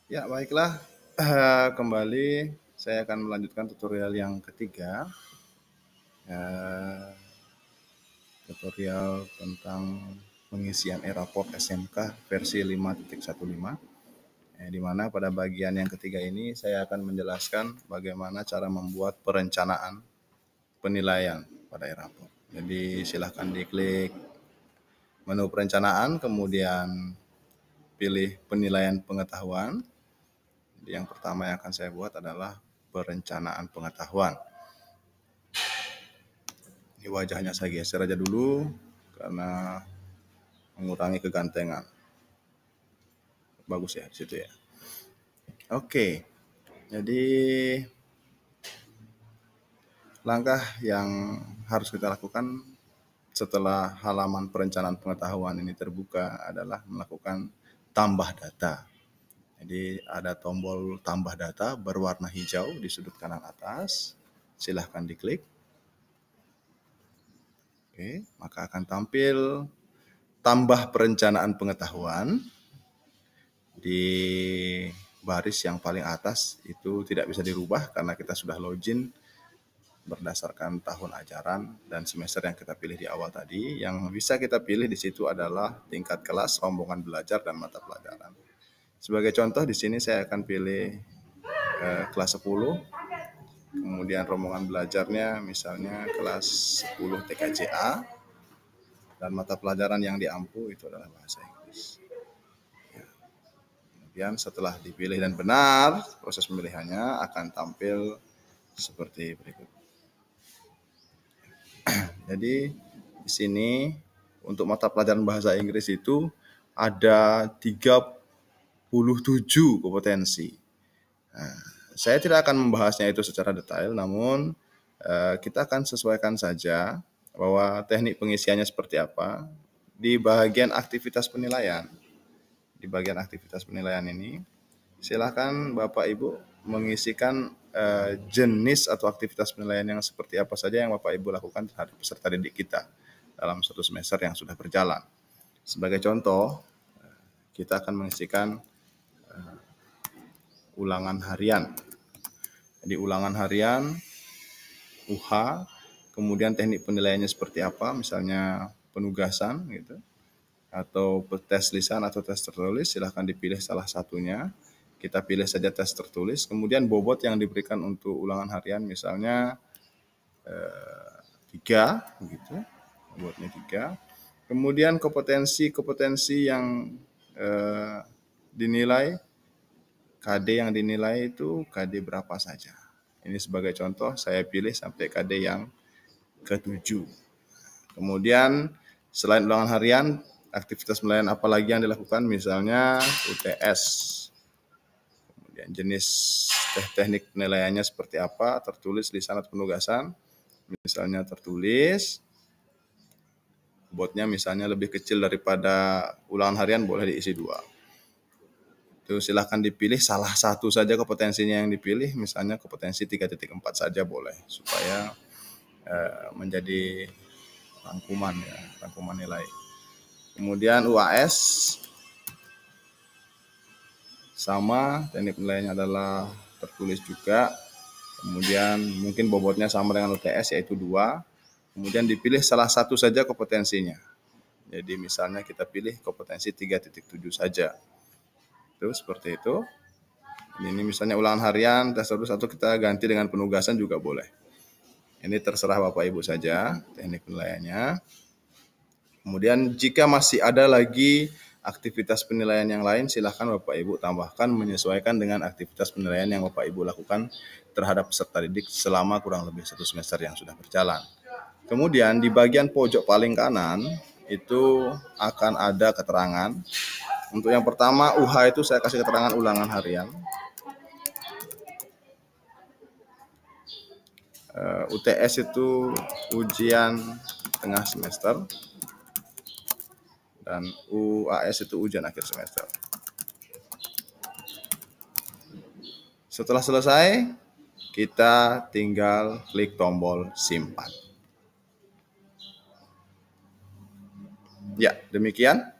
Ya, baiklah. Kembali saya akan melanjutkan tutorial yang ketiga. Eh, Tutorial tentang pengisian e-raport SMK versi 5.15. Di mana pada bagian yang ketiga ini saya akan menjelaskan bagaimana cara membuat perencanaan penilaian pada e-raport. Jadi silahkan diklik menu perencanaan, kemudian pilih penilaian pengetahuan. Yang pertama yang akan saya buat adalah perencanaan pengetahuan. Ini wajahnya saya geser aja dulu karena mengurangi kegantengan. Bagus ya di situ ya. Oke. Jadi langkah yang harus kita lakukan setelah halaman perencanaan pengetahuan ini terbuka adalah melakukan tambah data. Jadi ada tombol tambah data berwarna hijau di sudut kanan atas. Silahkan diklik. Oke, maka akan tampil tambah perencanaan pengetahuan. Di baris yang paling atas itu tidak bisa dirubah karena kita sudah login berdasarkan tahun ajaran dan semester yang kita pilih di awal tadi. Yang bisa kita pilih di situ adalah tingkat kelas, rombongan belajar, dan mata pelajaran. Sebagai contoh di sini saya akan pilih kelas 10, kemudian rombongan belajarnya misalnya kelas 10 TKJA, dan mata pelajaran yang diampu itu adalah bahasa Inggris. Kemudian setelah dipilih dan benar, proses pemilihannya akan tampil seperti berikut. Jadi di sini untuk mata pelajaran bahasa Inggris itu ada 37 kompetensi. Nah, saya tidak akan membahasnya itu secara detail, namun kita akan sesuaikan saja bahwa teknik pengisiannya seperti apa di bagian aktivitas penilaian. Di bagian aktivitas penilaian ini, silakan Bapak Ibu mengisikan jenis atau aktivitas penilaian yang seperti apa saja yang Bapak Ibu lakukan terhadap peserta didik kita dalam satu semester yang sudah berjalan. Sebagai contoh, kita akan mengisikan ulangan harian. Jadi ulangan harian, UH, kemudian teknik penilaiannya seperti apa, misalnya penugasan gitu, atau tes lisan atau tes tertulis, silahkan dipilih salah satunya. Kita pilih saja tes tertulis, kemudian bobot yang diberikan untuk ulangan harian misalnya 3, gitu, bobotnya 3. Kemudian kompetensi yang dinilai, KD yang dinilai itu KD berapa saja. Ini sebagai contoh, saya pilih sampai KD yang ke-7. Kemudian selain ulangan harian, aktivitas penilaian apa lagi yang dilakukan? Misalnya UTS. Kemudian jenis teknik penilaiannya seperti apa? Tertulis, lisan, atau penugasan. Misalnya tertulis, bobotnya misalnya lebih kecil daripada ulangan harian, boleh diisi 2. Itu silahkan dipilih salah satu saja kompetensinya yang dipilih, misalnya kompetensi 3.4 saja boleh, supaya menjadi rangkuman nilai. Kemudian UAS sama, teknik penilaiannya adalah tertulis juga. Kemudian mungkin bobotnya sama dengan UTS yaitu 2. Kemudian dipilih salah satu saja kompetensinya. Jadi misalnya kita pilih kompetensi 3.7 saja. Itu seperti itu. Ini misalnya ulangan harian, tes tertulis, atau kita ganti dengan penugasan juga boleh. Ini terserah Bapak Ibu saja teknik penilaiannya. Kemudian jika masih ada lagi aktivitas penilaian yang lain, silakan Bapak Ibu tambahkan menyesuaikan dengan aktivitas penilaian yang Bapak Ibu lakukan terhadap peserta didik selama kurang lebih 1 semester yang sudah berjalan. Kemudian di bagian pojok paling kanan itu akan ada keterangan. Untuk yang pertama UH itu saya kasih keterangan ulangan harian. UTS itu ujian tengah semester. Dan UAS itu ujian akhir semester. Setelah selesai, kita tinggal klik tombol simpan. Ya, demikian